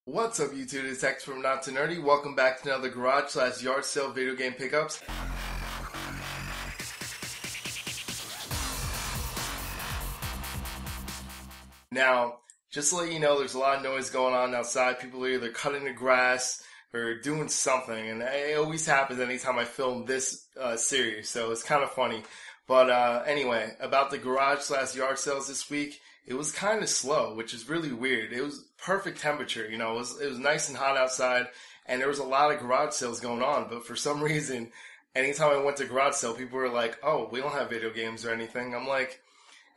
What's up YouTube, it's Hector from Not to Nerdy. Welcome back to another garage/yard sale video game pickups. Now, just to let you know, there's a lot of noise going on outside. People are either cutting the grass or doing something, and it always happens anytime I film this series, so it's kind of funny. But anyway, about the garage/yard sales this week, it was kind of slow, which is really weird. It was perfect temperature, you know, it was nice and hot outside, and there was a lot of garage sales going on, but for some reason, anytime I went to garage sale, people were like, oh, we don't have video games or anything. I'm like,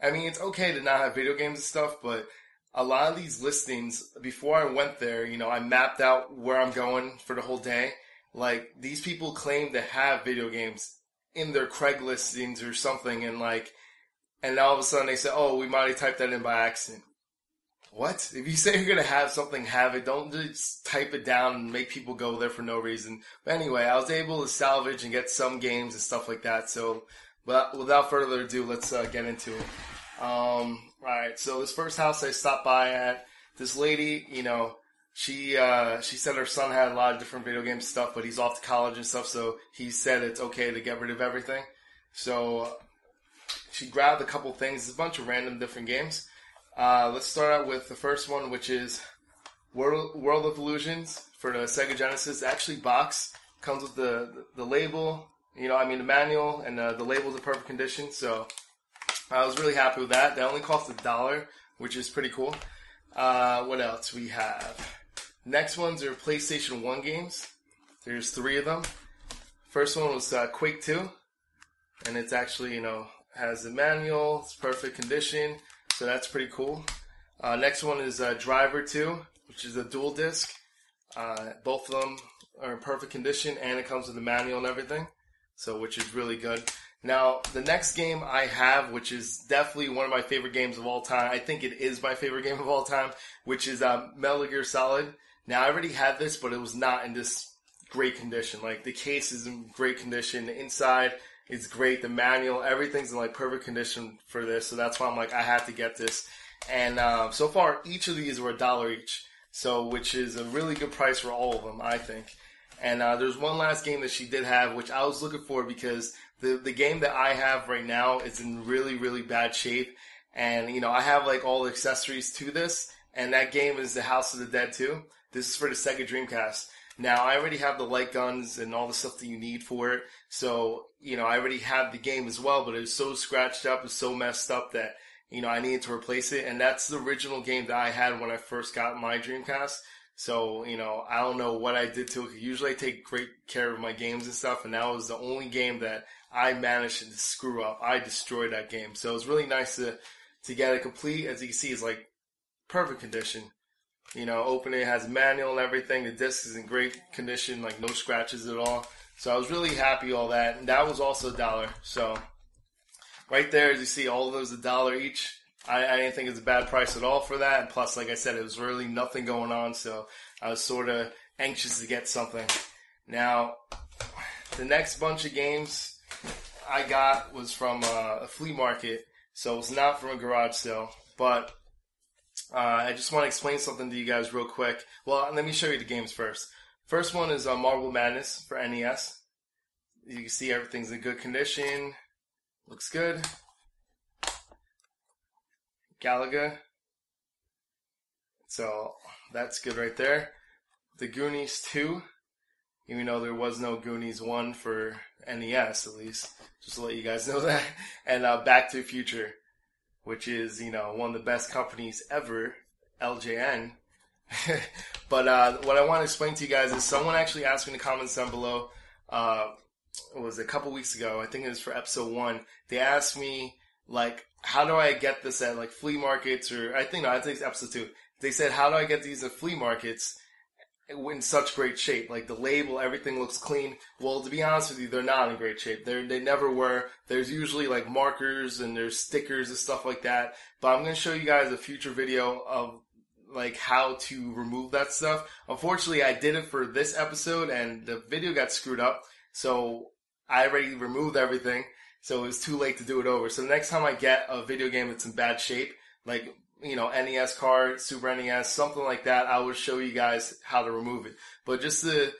I mean, it's okay to not have video games and stuff, but a lot of these listings, before I went there, you know, I mapped out where I'm going for the whole day. Like, these people claim to have video games in their Craigslist listings or something, and all of a sudden they say, oh, we might have typed that in by accident. What? If you say you're going to have something, have it. Don't just type it down and make people go there for no reason. But anyway, I was able to salvage and get some games and stuff like that. So, without further ado, let's get into it. Alright, so this first house I stopped by at, this lady, you know, she said her son had a lot of different video game stuff, but he's off to college and stuff, so he said it's okay to get rid of everything. So, she grabbed a couple things, a bunch of random different games. Let's start out with the first one, which is World of Illusions for the Sega Genesis. Actually, box comes with the label, you know, I mean the manual, and the label's in perfect condition. So I was really happy with that. That only cost $1, which is pretty cool. What else we have? Next ones are PlayStation 1 games. There's 3 of them. First one was Quake 2, and it's actually, you know, has the manual. It's perfect condition. So that's pretty cool. Next one is Driver 2, which is a dual disc. Both of them are in perfect condition, and it comes with the manual and everything, so which is really good. Now, the next game I have, which is definitely one of my favorite games of all time, I think it is my favorite game of all time, which is Metal Gear Solid. Now, I already had this, but it was not in this great condition. Like, the case is in great condition. The inside is great. The manual, everything's in like perfect condition for this. So that's why I'm like, I have to get this. And so far, each of these were $1 each. So, which is a really good price for all of them, I think. And there's one last game that she did have, which I was looking for because the game that I have right now is in really, really bad shape. And, you know, I have like all the accessories to this. And that game is the House of the Dead 2. This is for the Sega Dreamcast. Now, I already have the light guns and all the stuff that you need for it. So, you know, I already have the game as well, but it was so scratched up, it's so messed up that, you know, I needed to replace it. And that's the original game that I had when I first got my Dreamcast. So, you know, I don't know what I did to it. Usually I take great care of my games and stuff, and that was the only game that I managed to screw up. I destroyed that game. So it was really nice to get it complete. As you can see, it's like perfect condition. You know, open it, has a manual and everything. The disc is in great condition, like no scratches at all. So I was really happy all that. And that was also $1. So right there, as you see, all of those $1 each. I didn't think it was a bad price at all for that. And plus, like I said, it was really nothing going on. So I was sort of anxious to get something. Now, the next bunch of games I got was from a flea market. So it's not from a garage sale. But I just want to explain something to you guys real quick. Well, let me show you the games first. First one is Marble Madness for NES. You can see everything's in good condition. Looks good. Galaga. So, that's good right there. The Goonies 2. Even though there was no Goonies 1 for NES, at least. Just to let you guys know that. And Back to the Future, which is, you know, one of the best companies ever, LJN. But what I want to explain to you guys is someone actually asked me in the comments down below, it was a couple weeks ago, I think it was for episode 1, they asked me, like, how do I get this at, like, flea markets, or, I think it's episode 2. They said, how do I get these at flea markets in such great shape? Like, the label, everything looks clean. Well, to be honest with you, they're not in great shape. They never were. There's usually, like, markers and there's stickers and stuff like that. But I'm going to show you guys a future video of, like, how to remove that stuff. Unfortunately, I did it for this episode, and the video got screwed up. So, I already removed everything. So, it was too late to do it over. So, the next time I get a video game that's in bad shape, like, NES card, Super NES, something like that, I would show you guys how to remove it. But just to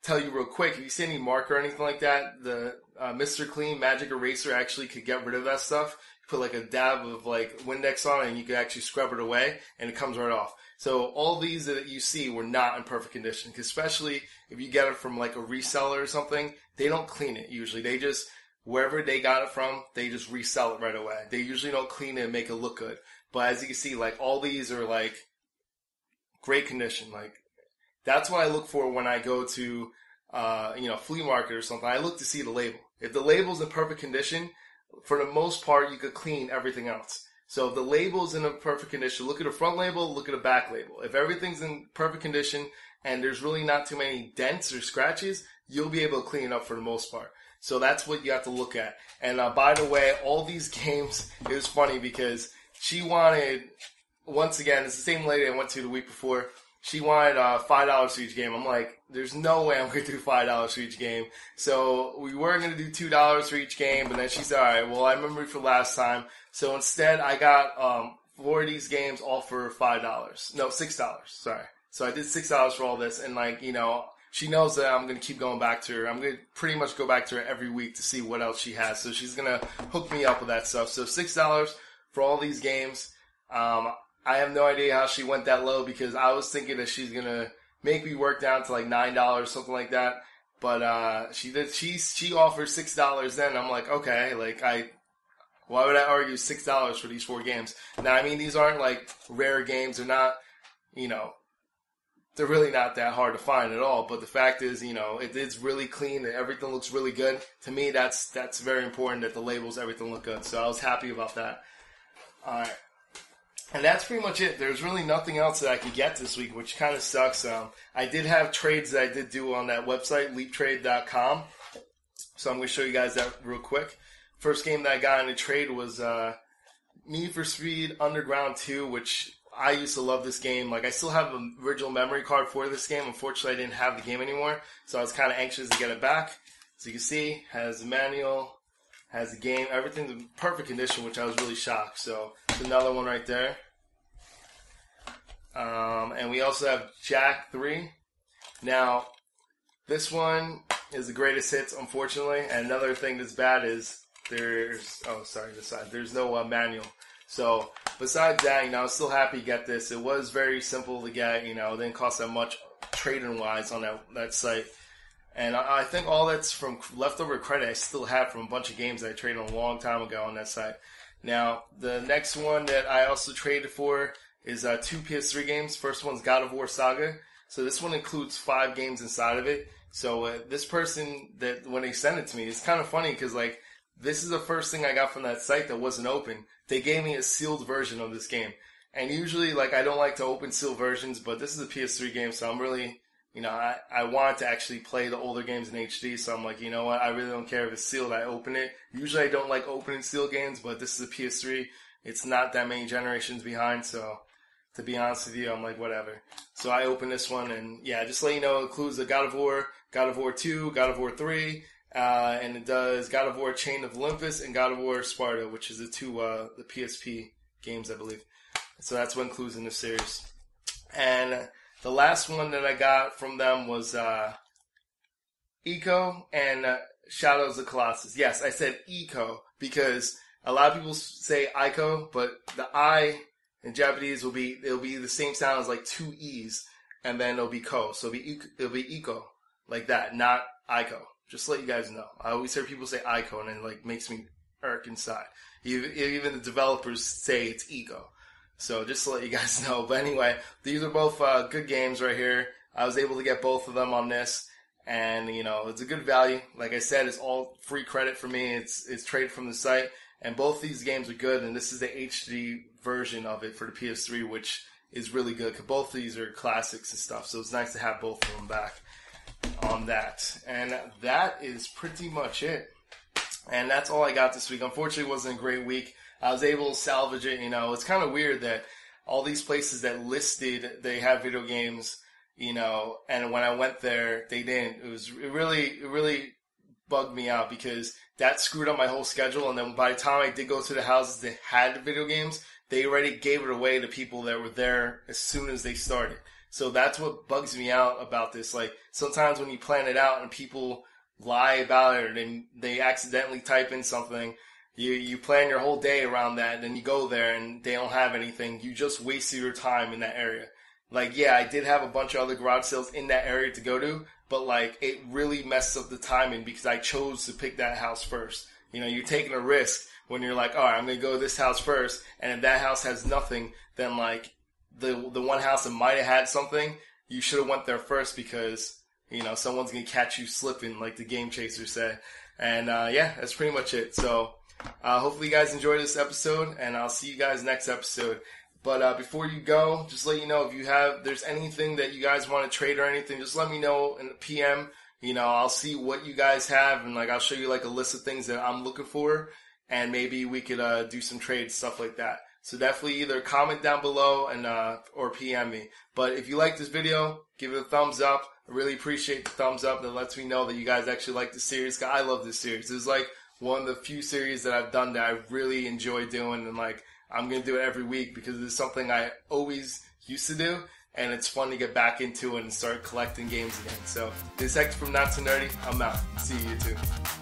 tell you real quick, if you see any mark or anything like that, the Mr. Clean Magic Eraser actually could get rid of that stuff. You put like a dab of like Windex on it and you can actually scrub it away and it comes right off. So all these that you see were not in perfect condition, especially if you get it from like a reseller or something, they don't clean it usually. They just, wherever they got it from, they just resell it right away. They usually don't clean it and make it look good. But as you can see, like all these are like great condition. Like that's what I look for when I go to, flea market or something. I look to see the label. If the label's in perfect condition, for the most part, you could clean everything else. So if the label's in a perfect condition, look at the front label, look at the back label. If everything's in perfect condition and there's really not too many dents or scratches, you'll be able to clean it up for the most part. So that's what you have to look at. And by the way, all these games, it was funny because she wanted, once again, it's the same lady I went to the week before. She wanted $5 for each game. I'm like, there's no way I'm going to do $5 for each game. So we were going to do $2 for each game, but then she said, all right, well, I remember for last time. So instead, I got 4 of these games all for $5. No, $6, sorry. So I did $6 for all this, and she knows that I'm going to keep going back to her. I'm going to pretty much go back to her every week to see what else she has. So she's going to hook me up with that stuff. So $6 for all these games. I have no idea how she went that low because I was thinking that she's going to make me work down to like $9, something like that. But she did. She offered $6 then. I'm like, okay, why would I argue $6 for these 4 games? Now, I mean, these aren't like rare games. They're not, they're really not that hard to find at all. But the fact is, it's really clean and everything looks really good. To me, that's very important that the labels, everything look good. So I was happy about that. All right. And that's pretty much it. There's really nothing else that I could get this week, which kind of sucks. I did have trades that I did do on that website, leaptrade.com. So I'm going to show you guys that real quick. First game that I got in a trade was Need for Speed Underground 2, which I used to love this game. Like, I still have an original memory card for this game. Unfortunately, I didn't have the game anymore, so I was kind of anxious to get it back. So you can see, has the manual, has the game, everything's in perfect condition, which I was really shocked. So it's another one right there. And we also have Jack 3. Now, this one is the greatest hits, unfortunately. And another thing that's bad is there's no manual. So besides that, I was still happy to get this. It was very simple to get, it didn't cost that much trading-wise on that site. And I think all that's from leftover credit I still have from a bunch of games that I traded a long time ago on that site. Now, the next one that I also traded for is 2 PS3 games. First one's God of War Saga. So this one includes 5 games inside of it. So this person, that when they sent it to me, it's kind of funny because, this is the first thing I got from that site that wasn't open. They gave me a sealed version of this game. And usually, I don't like to open sealed versions, but this is a PS3 game, so I'm really... I want to actually play the older games in HD, so I'm like, you know what, I really don't care if it's sealed, I open it. Usually I don't like opening sealed games, but this is a PS3. It's not that many generations behind, so to be honest with you, I'm like, whatever. So I open this one, and yeah, just to let you know, it includes the God of War 2, God of War 3, and it does God of War Chain of Olympus and God of War Sparta, which is the 2, the PSP games, I believe. So that's what includes in this series. And the last one that I got from them was Eco and Shadows of Colossus. Yes, I said Eco because a lot of people say Ico, but the I in Japanese it'll be the same sound as 2 E's, and then it'll be Ko. So it'll be Eco, like that, not Ico. Just to let you guys know. I always hear people say Ico, and it makes me irk inside. Even the developers say it's Eco. So just to let you guys know. But anyway, these are both good games right here. I was able to get both of them on this. And, it's a good value. Like I said, it's all free credit for me. It's traded from the site. And both these games are good. And this is the HD version of it for the PS3, which is really good. Because both of these are classics and stuff. So it's nice to have both of them back on that. And that is pretty much it. And that's all I got this week. Unfortunately, it wasn't a great week. I was able to salvage it, It's kind of weird that all these places that listed they have video games, and when I went there, they didn't. It really bugged me out because that screwed up my whole schedule. And then by the time I did go to the houses that had video games, they already gave it away to people that were there as soon as they started. So that's what bugs me out about this. Like, sometimes when you plan it out and people lie about it, or they accidentally type in something, you plan your whole day around that, and then you go there and they don't have anything. You just wasted your time in that area. Like, yeah, I did have a bunch of other garage sales in that area to go to, but like, it really messed up the timing because I chose to pick that house first. You know, you're taking a risk when you're like, all right, I'm going to go to this house first, and if that house has nothing, then like the one house that might have had something, you should have went there first because, you know, someone's going to catch you slipping, like the game chasers say. And yeah, that's pretty much it. So hopefully you guys enjoyed this episode, and I'll see you guys next episode. But before you go, just let you know, if there's anything that you guys want to trade or anything, just let me know in the PM. You know, I'll see what you guys have, and like I'll show you like a list of things that I'm looking for, and maybe we could do some trades, stuff like that. So definitely either comment down below and or PM me. But if you like this video, give it a thumbs up. I really appreciate the thumbs up. That lets me know that you guys actually like the series. I love this series. It's like one of the few series that I've done that I really enjoy doing, and like I'm going to do it every week because it's something I always used to do, and it's fun to get back into it and start collecting games again. So this is Hector from Not So Nerdy. I'm out. See you YouTube.